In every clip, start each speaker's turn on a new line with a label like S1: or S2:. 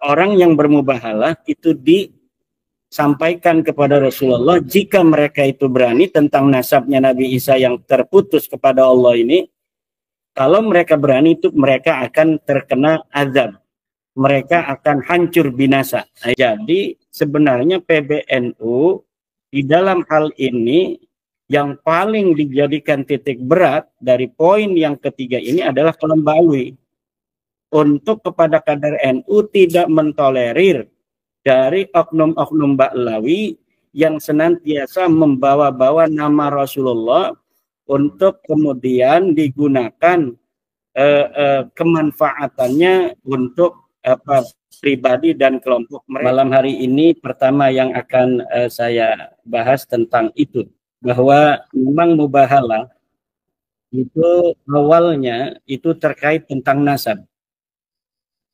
S1: orang yang bermubahalah itu disampaikan kepada Rasulullah jika mereka itu berani tentang nasabnya Nabi Isa yang terputus kepada Allah ini. Kalau mereka berani itu mereka akan terkena azab. Mereka akan hancur binasa. Jadi sebenarnya PBNU di dalam hal ini yang paling dijadikan titik berat dari poin yang ketiga ini adalah kelembawi. Untuk kepada kader NU tidak mentolerir dari oknum-oknum Ba'lawi yang senantiasa membawa-bawa nama Rasulullah untuk kemudian digunakan kemanfaatannya untuk pribadi dan kelompok mereka. Malam hari ini pertama yang akan saya bahas tentang itu, bahwa memang mubahalah itu awalnya itu terkait tentang nasab.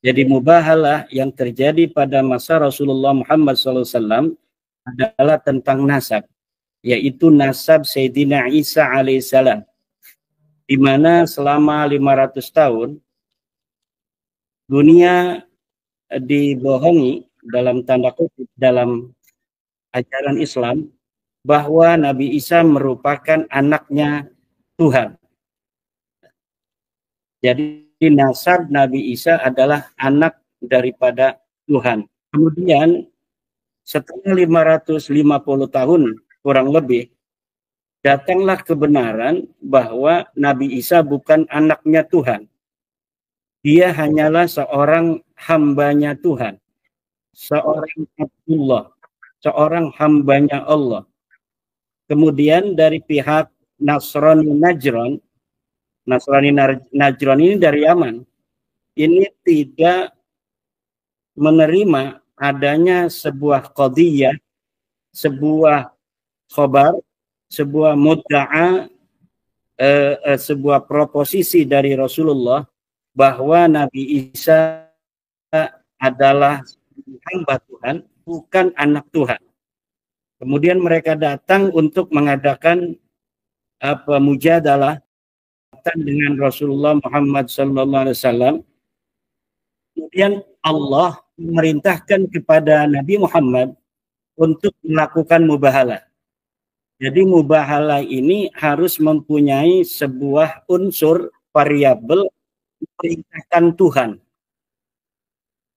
S1: Jadi mubahalah yang terjadi pada masa Rasulullah Muhammad SAW adalah tentang nasab, yaitu nasab Sayyidina Isa alaihissalam, di mana selama 500 tahun dunia dibohongi dalam tanda kutip dalam ajaran Islam bahwa Nabi Isa merupakan anaknya Tuhan. Jadi nasab Nabi Isa adalah anak daripada Tuhan. Kemudian setelah 550 tahun kurang lebih, datanglah kebenaran bahwa Nabi Isa bukan anaknya Tuhan. Dia hanyalah seorang hambanya Tuhan, seorang Abdullah, seorang hambanya Allah. Kemudian dari pihak Nasrani Najran ini dari Yaman, ini tidak menerima adanya sebuah qadiyah, sebuah khobar, sebuah mudda'a, sebuah proposisi dari Rasulullah bahwa Nabi Isa adalah hamba Tuhan, bukan anak Tuhan. Kemudian mereka datang untuk mengadakan mujadalah dengan Rasulullah Muhammad SAW. Kemudian Allah memerintahkan kepada Nabi Muhammad untuk melakukan mubahalah. Jadi mubahalah ini harus mempunyai sebuah unsur variabel diperintahkan Tuhan.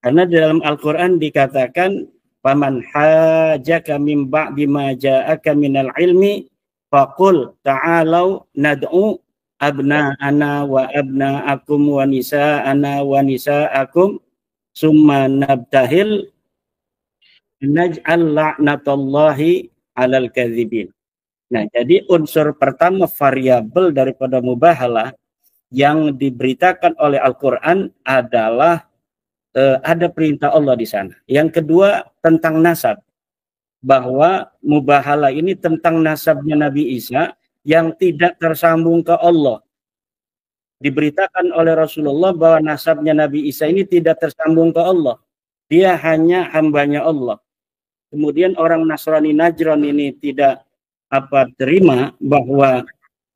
S1: Karena dalam Al-Quran dikatakan, "Faman hajaka min ba'di ma ja'aka minal ilmi faqul ta'alau nad'u abna'ana wa abna'akum wa nisa'ana wa nisa'akum summa nabtahil naj'al la'natallahi 'alal kadzibin." Nah, jadi unsur pertama variabel daripada mubahalah yang diberitakan oleh Al-Quran adalah ada perintah Allah di sana. Yang kedua tentang nasab, bahwa mubahalah ini tentang nasabnya Nabi Isa yang tidak tersambung ke Allah. Diberitakan oleh Rasulullah bahwa nasabnya Nabi Isa ini tidak tersambung ke Allah. Dia hanya hambanya Allah. Kemudian orang Nasrani Najran ini tidak terima bahwa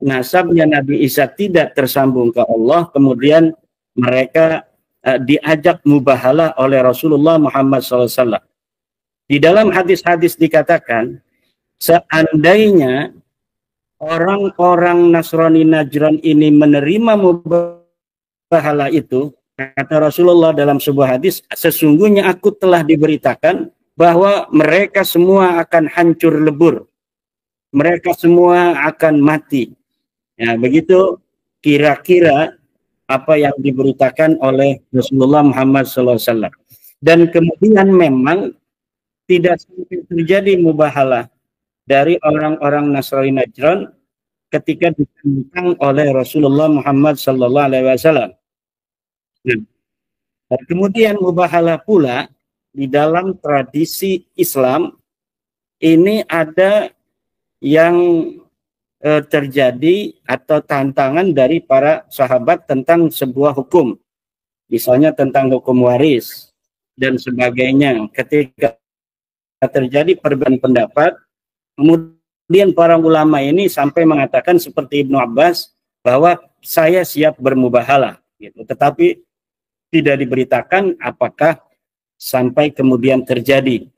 S1: nasabnya Nabi Isa tidak tersambung ke Allah. Kemudian mereka diajak mubahalah oleh Rasulullah Muhammad SAW. Di dalam hadis-hadis dikatakan, seandainya orang-orang Nasrani Najran ini menerima mubahalah itu, kata Rasulullah dalam sebuah hadis, sesungguhnya aku telah diberitakan bahwa mereka semua akan hancur lebur. Mereka semua akan mati. Ya, begitu kira-kira apa yang diberitakan oleh Rasulullah Muhammad SAW. Dan kemudian memang tidak sampai terjadi mubahalah dari orang-orang Nasrani Najran ketika ditentang oleh Rasulullah Muhammad SAW. Dan kemudian mubahalah pula di dalam tradisi Islam ini ada yang terjadi atau tantangan dari para sahabat tentang sebuah hukum, misalnya tentang hukum waris dan sebagainya. Ketika terjadi perbedaan pendapat, kemudian para ulama ini sampai mengatakan seperti Ibnu Abbas bahwa saya siap bermubahalah, gitu. Tetapi tidak diberitakan apakah sampai kemudian terjadi.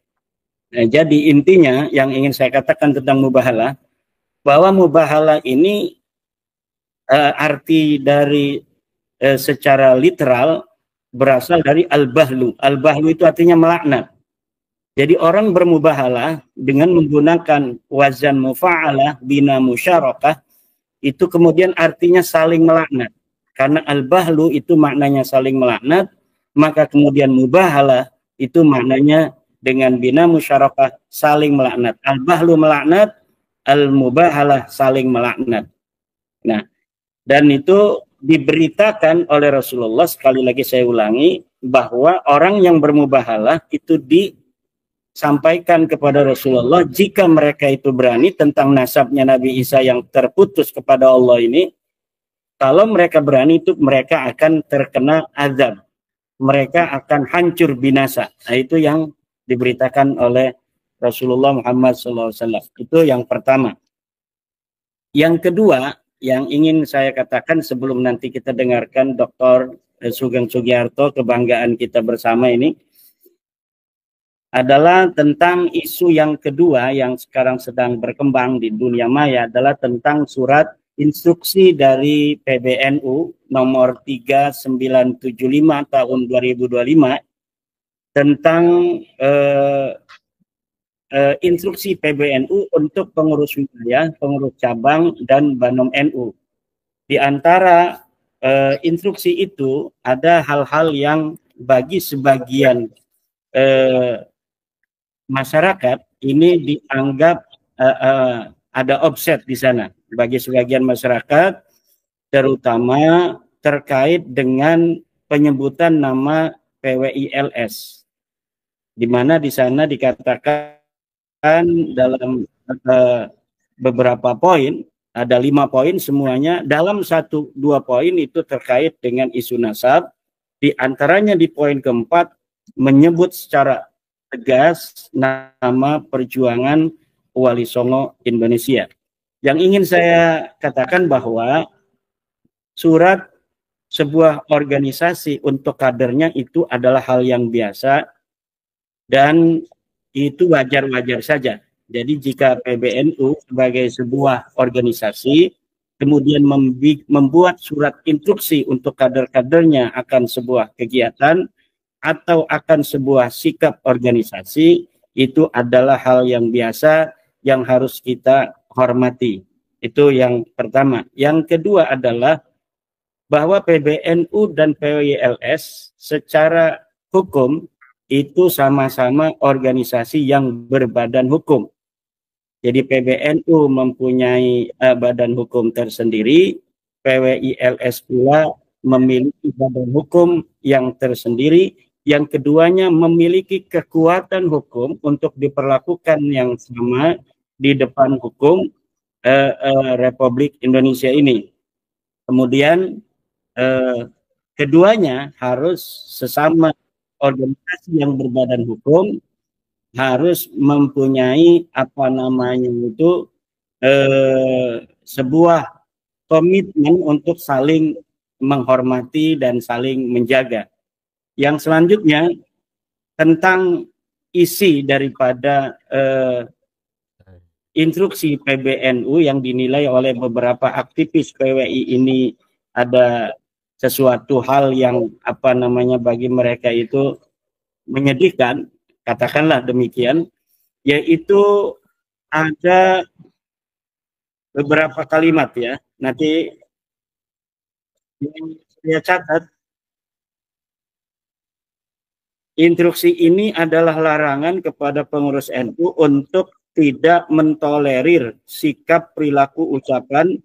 S1: Nah, jadi intinya yang ingin saya katakan tentang mubahalah, bahwa mubahalah ini arti dari secara literal berasal dari al-bahlu. Al-bahlu itu artinya melaknat. Jadi orang bermubahalah dengan menggunakan wazan mufa'alah bina musyarakah, itu kemudian artinya saling melaknat. Karena al-bahlu itu maknanya saling melaknat, maka kemudian mubahalah itu maknanya dengan bina musyarakah saling melaknat. Al-bahlu melaknat, al-mubahalah saling melaknat. Nah, dan itu diberitakan oleh Rasulullah, sekali lagi saya ulangi, bahwa orang yang bermubahalah itu disampaikan kepada Rasulullah jika mereka itu berani tentang nasabnya Nabi Isa yang terputus kepada Allah ini. Kalau mereka berani itu mereka akan terkena azab, mereka akan hancur binasa. Nah, itu yang diberitakan oleh Rasulullah Muhammad SAW. Itu yang pertama. Yang kedua yang ingin saya katakan sebelum nanti kita dengarkan Dr. Sugeng Sugiharto, kebanggaan kita bersama ini, adalah tentang isu yang kedua yang sekarang sedang berkembang di dunia maya, adalah tentang surat instruksi dari PBNU nomor 3975 tahun 2025 tentang instruksi PBNU untuk pengurus wilayah, pengurus cabang, dan Banom NU. Di antara instruksi itu ada hal-hal yang bagi sebagian masyarakat ini dianggap ada offset di sana. Bagi sebagian masyarakat, terutama terkait dengan penyebutan nama PWILS, di mana di sana dikatakan dalam beberapa poin, ada 5 poin semuanya, dalam 1-2 poin itu terkait dengan isu nasab. Di antaranya di poin keempat menyebut secara tegas nama Perjuangan Wali Songo Indonesia. Yang ingin saya katakan bahwa surat sebuah organisasi untuk kadernya itu adalah hal yang biasa dan itu wajar-wajar saja. Jadi jika PBNU sebagai sebuah organisasi kemudian membuat surat instruksi untuk kader-kadernya akan sebuah kegiatan atau akan sebuah sikap organisasi, itu adalah hal yang biasa yang harus kita hormati. Itu yang pertama. Yang kedua adalah bahwa PBNU dan PWILS secara hukum itu sama-sama organisasi yang berbadan hukum. Jadi PBNU mempunyai badan hukum tersendiri, PWILS pula memiliki badan hukum yang tersendiri, yang keduanya memiliki kekuatan hukum untuk diperlakukan yang sama di depan hukum Republik Indonesia ini. Kemudian keduanya harus sesama organisasi yang berbadan hukum, harus mempunyai apa namanya itu sebuah komitmen untuk saling menghormati dan saling menjaga. Yang selanjutnya tentang isi daripada instruksi PBNU yang dinilai oleh beberapa aktivis PWI ini ada sesuatu hal yang apa namanya bagi mereka itu menyedihkan, katakanlah demikian, yaitu ada beberapa kalimat ya, nanti yang saya catat. Instruksi ini adalah larangan kepada pengurus NU untuk tidak mentolerir sikap, perilaku, ucapan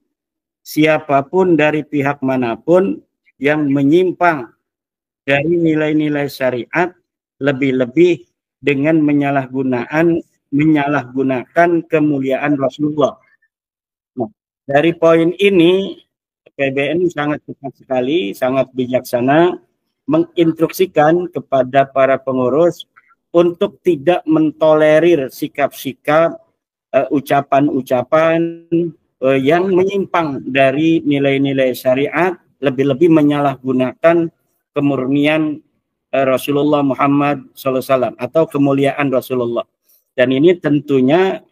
S1: siapapun dari pihak manapun yang menyimpang dari nilai-nilai syariat, lebih-lebih dengan menyalahgunakan kemuliaan Rasulullah. Nah, dari poin ini PBNU sangat cepat sekali, sangat bijaksana menginstruksikan kepada para pengurus untuk tidak mentolerir sikap-sikap, ucapan-ucapan yang menyimpang dari nilai-nilai syariat, lebih-lebih menyalahgunakan kemurnian Rasulullah Muhammad SAW atau kemuliaan Rasulullah. Dan ini tentunya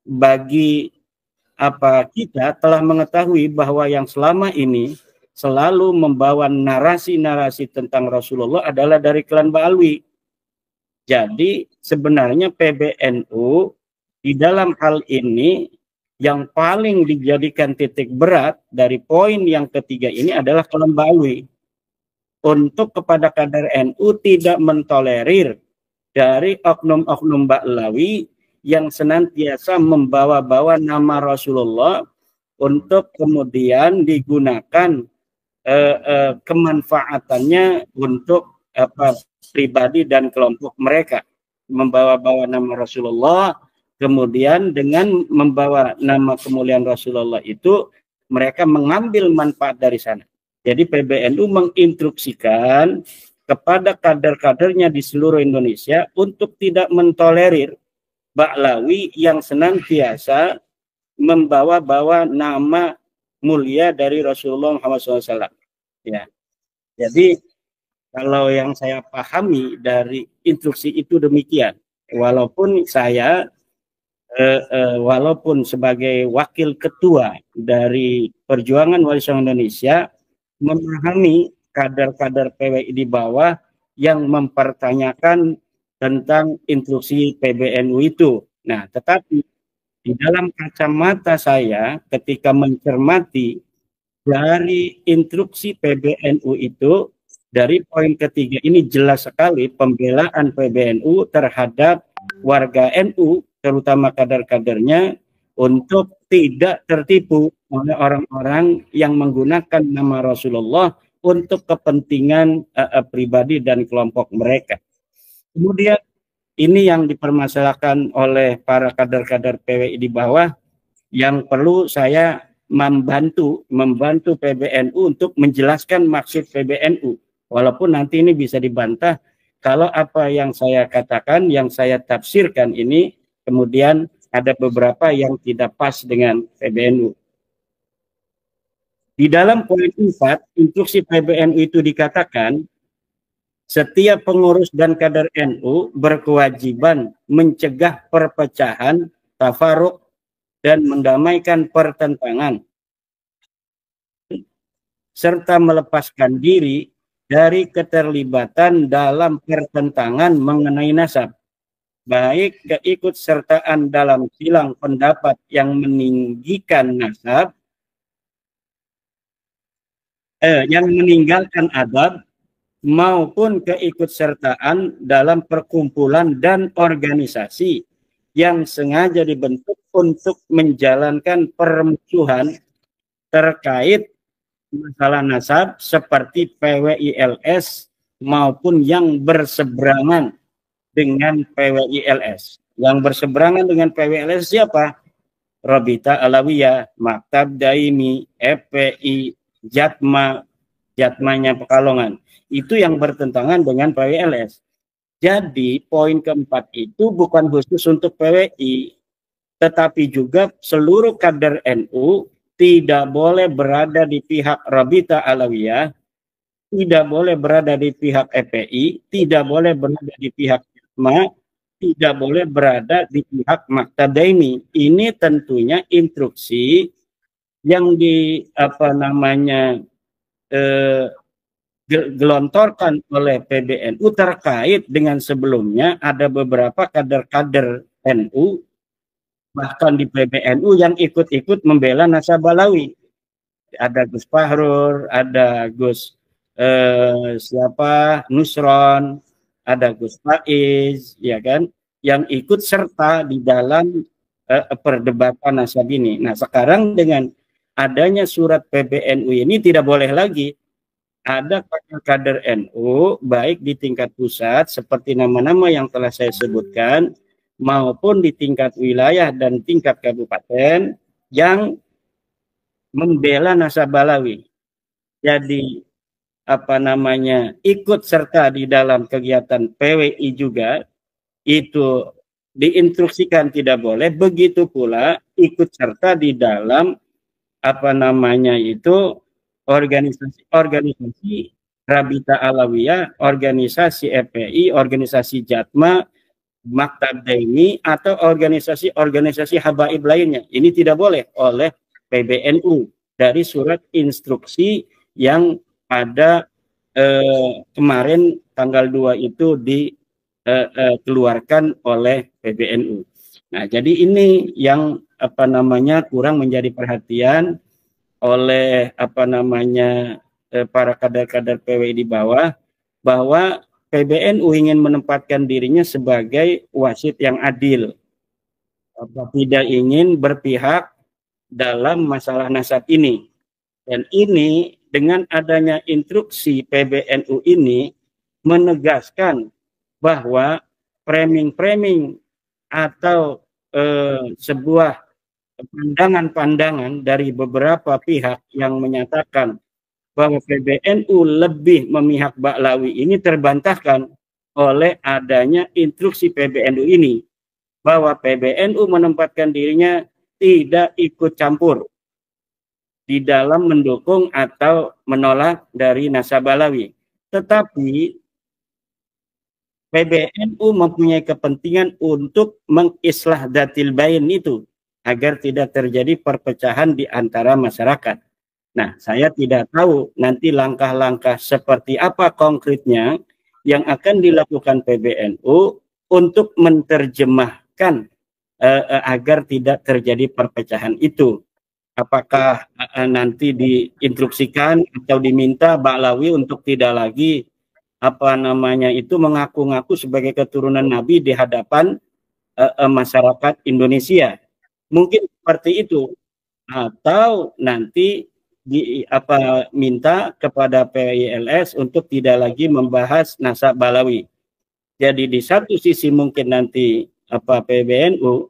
S1: bagi kita telah mengetahui bahwa yang selama ini selalu membawa narasi-narasi tentang Rasulullah adalah dari klan Ba'alwi. Jadi sebenarnya PBNU di dalam hal ini yang paling dijadikan titik berat dari poin yang ketiga ini adalah klan Ba'alwi. Untuk kepada kader NU tidak mentolerir dari oknum-oknum Ba'lawi yang senantiasa membawa-bawa nama Rasulullah untuk kemudian digunakan kemanfaatannya untuk pribadi dan kelompok mereka, membawa-bawa nama Rasulullah, kemudian dengan membawa nama kemuliaan Rasulullah itu mereka mengambil manfaat dari sana. Jadi PBNU menginstruksikan kepada kader-kadernya di seluruh Indonesia untuk tidak mentolerir Ba'lawi yang senantiasa membawa-bawa nama mulia dari Rasulullah Muhammad SAW. Ya, jadi kalau yang saya pahami dari instruksi itu demikian. Walaupun saya, walaupun sebagai wakil ketua dari Perjuangan Wali Songo Indonesia, memahami kader-kader PWI di bawah yang mempertanyakan tentang instruksi PBNU itu. Nah, tetapi di dalam kacamata saya ketika mencermati dari instruksi PBNU itu, dari poin ketiga ini jelas sekali pembelaan PBNU terhadap warga NU, terutama kader-kadernya, untuk tidak tertipu oleh orang-orang yang menggunakan nama Rasulullah untuk kepentingan pribadi dan kelompok mereka. Kemudian ini yang dipermasalahkan oleh para kader-kader PWI di bawah yang perlu saya membantu PBNU untuk menjelaskan maksud PBNU. Walaupun nanti ini bisa dibantah kalau apa yang saya katakan, yang saya tafsirkan ini kemudian ada beberapa yang tidak pas dengan PBNU. Di dalam poin 4, instruksi PBNU itu dikatakan setiap pengurus dan kader NU berkewajiban mencegah perpecahan, tafaruk, dan mendamaikan pertentangan, serta melepaskan diri dari keterlibatan dalam pertentangan mengenai nasab, baik keikutsertaan dalam silang pendapat yang meninggikan nasab, yang meninggalkan adab, maupun keikutsertaan dalam perkumpulan dan organisasi yang sengaja dibentuk untuk menjalankan permusuhan terkait masalah nasab seperti PWILS maupun yang berseberangan dengan PWILS. Yang berseberangan dengan PWILS siapa? Rabita Alawiyah, Maktab Daimi, FPI, Jatmanya Pekalongan. Itu yang bertentangan dengan PWILS. Jadi poin keempat itu bukan khusus untuk PWI, tetapi juga seluruh kader NU tidak boleh berada di pihak Rabita Alawiyah, tidak boleh berada di pihak FPI, tidak boleh berada di pihak Jatma, tidak boleh berada di pihak Maktab Daimi. Ini tentunya instruksi yang gelontorkan oleh PBNU terkait dengan sebelumnya ada beberapa kader-kader NU bahkan di PBNU yang ikut-ikut membela nasab Ba'lawi. Ada Gus Fahrur, ada Gus Nusron, ada Gus Faiz, ya kan, yang ikut serta di dalam perdebatan nasab ini. Nah, sekarang dengan adanya surat PBNU ini tidak boleh lagi ada kader NU baik di tingkat pusat seperti nama-nama yang telah saya sebutkan maupun di tingkat wilayah dan tingkat kabupaten yang membela nasab Ba'lawi. Jadi ikut serta di dalam kegiatan PWI juga itu diinstruksikan tidak boleh, begitu pula ikut serta di dalam organisasi Rabita Alawiyah, organisasi FPI, organisasi Jatma, Maktab Daimi, atau organisasi-organisasi habaib lainnya. Ini tidak boleh oleh PBNU dari surat instruksi yang pada kemarin tanggal 2 itu dikeluarkan oleh PBNU. Nah, jadi ini yang kurang menjadi perhatian oleh para kader-kader PWI di bawah, bahwa PBNU ingin menempatkan dirinya sebagai wasit yang adil, tidak ingin berpihak dalam masalah nasab ini. Dan ini dengan adanya instruksi PBNU ini menegaskan bahwa framing-framing atau sebuah pandangan-pandangan dari beberapa pihak yang menyatakan bahwa PBNU lebih memihak Ba'lawi ini terbantahkan oleh adanya instruksi PBNU ini, bahwa PBNU menempatkan dirinya tidak ikut campur di dalam mendukung atau menolak dari nasab Ba'lawi. Tetapi PBNU mempunyai kepentingan untuk mengislah datil bain itu agar tidak terjadi perpecahan di antara masyarakat. Nah, saya tidak tahu nanti langkah-langkah seperti apa konkretnya yang akan dilakukan PBNU untuk menerjemahkan agar tidak terjadi perpecahan itu. Apakah nanti diinstruksikan atau diminta Ba'lawi untuk tidak lagi mengaku-ngaku sebagai keturunan Nabi di hadapan masyarakat Indonesia? Mungkin seperti itu, atau nanti minta kepada PILS untuk tidak lagi membahas nasab Ba'lawi. Jadi di satu sisi mungkin nanti PBNU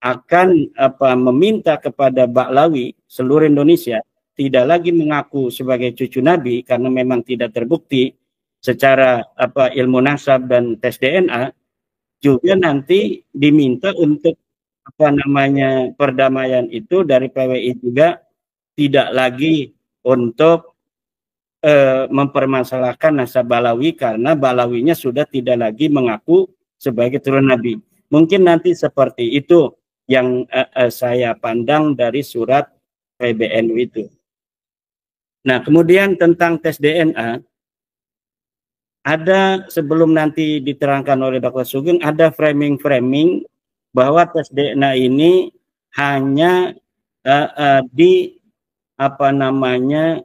S1: akan meminta kepada Ba'lawi seluruh Indonesia tidak lagi mengaku sebagai cucu Nabi karena memang tidak terbukti secara ilmu nasab dan tes DNA. Juga nanti diminta untuk perdamaian itu dari PWI juga tidak lagi untuk mempermasalahkan nasab Ba'lawi karena Ba'lawinya sudah tidak lagi mengaku sebagai turunan Nabi. Mungkin nanti seperti itu yang saya pandang dari surat PBNU itu. Nah, kemudian tentang tes DNA, ada sebelum nanti diterangkan oleh Dr. Sugeng, ada framing-framing bahwa tes DNA ini hanya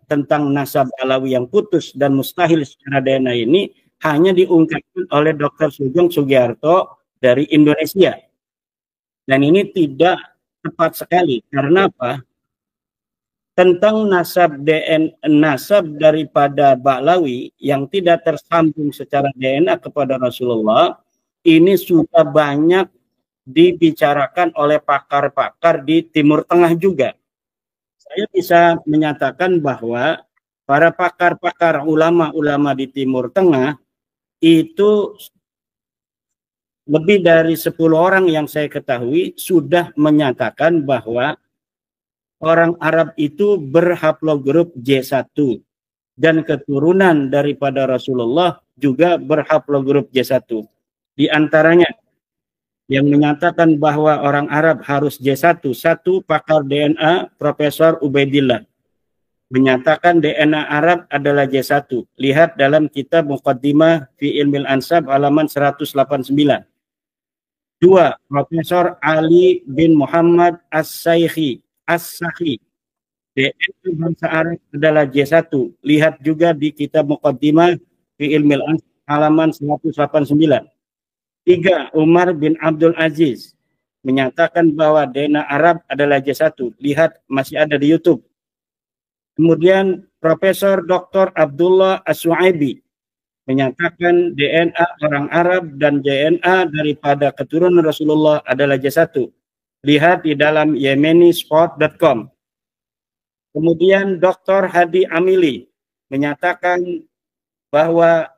S1: tentang nasab Ba'lawi yang putus dan mustahil secara DNA ini hanya diungkapkan oleh Dr. Sugeng Sugiarto dari Indonesia. Dan ini tidak tepat sekali. Karena apa? Tentang nasab daripada Ba'lawi yang tidak tersambung secara DNA kepada Rasulullah, ini sudah banyak dibicarakan oleh pakar-pakar di Timur Tengah juga. Saya bisa menyatakan bahwa para pakar-pakar ulama-ulama di Timur Tengah itu lebih dari 10 orang yang saya ketahui sudah menyatakan bahwa orang Arab itu berhaplogrup J1 dan keturunan daripada Rasulullah juga berhaplogrup J1. Di antaranya yang menyatakan bahwa orang Arab harus J1, satu pakar DNA Profesor Ubaidillah menyatakan DNA Arab adalah J1. Lihat dalam kitab Muqaddimah fi Ilmil Ansab halaman 189. Dua, Profesor Ali bin Muhammad As-Saikhi, DNA bangsa Arab adalah J1. Lihat juga di kitab Muqaddimah fi Ilmil Ansab halaman 189. Tiga, Umar bin Abdul Aziz menyatakan bahwa DNA Arab adalah J1. Lihat, masih ada di YouTube. Kemudian Profesor Dr. Abdullah As-Suaibi menyatakan DNA orang Arab dan DNA daripada keturunan Rasulullah adalah J1. Lihat di dalam yemenisport.com. Kemudian Dr. Hadi Amili menyatakan bahwa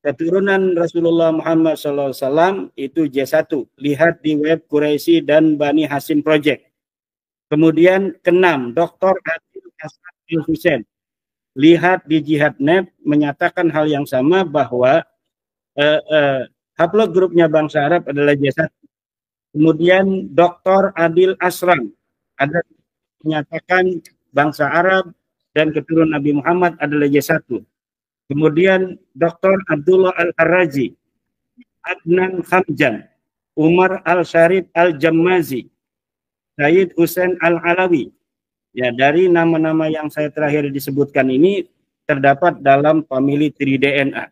S1: keturunan Rasulullah Muhammad SAW itu J1. Lihat di web Quraisy dan Bani Hasim Project. Kemudian keenam, Dr. Adil Hasan Al-Husain lihat di Jihad.net menyatakan hal yang sama bahwa haplogrupnya bangsa Arab adalah J1. Kemudian Dr. Adil Asram ada menyatakan bangsa Arab dan keturunan Nabi Muhammad adalah J1. Kemudian Dr. Abdullah Al-Harraji, Adnan Hamjan, Umar Al-Syarif Al-Jammazi, Said Hussein Al-Alawi. Ya, dari nama-nama yang saya terakhir disebutkan ini terdapat dalam family tree DNA.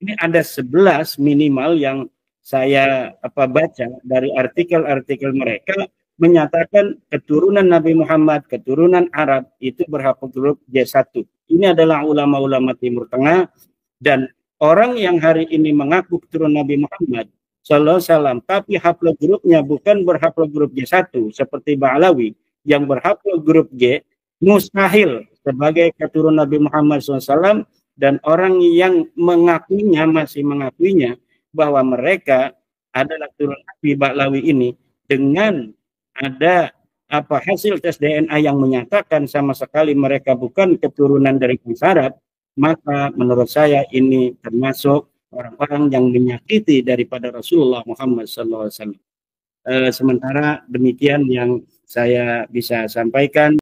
S1: Ini ada 11 minimal yang saya baca dari artikel-artikel mereka menyatakan keturunan Nabi Muhammad, keturunan Arab itu berhaplogrup J1. Ini adalah ulama-ulama Timur Tengah, dan orang yang hari ini mengaku keturunan Nabi Muhammad Sallallahu Alaihi Wasallam, tapi haplogrupnya bukan berhaplogrup J1 seperti Ba'alawi yang berhaplogrup J, mustahil sebagai keturunan Nabi Muhammad SAW, dan orang yang mengakuinya masih mengakuinya bahwa mereka adalah keturunan Nabi Ba'alawi ini dengan ada hasil tes DNA yang menyatakan sama sekali mereka bukan keturunan dari bangsa Arab, maka menurut saya ini termasuk orang-orang yang menyakiti daripada Rasulullah Muhammad SAW. Sementara demikian yang saya bisa sampaikan.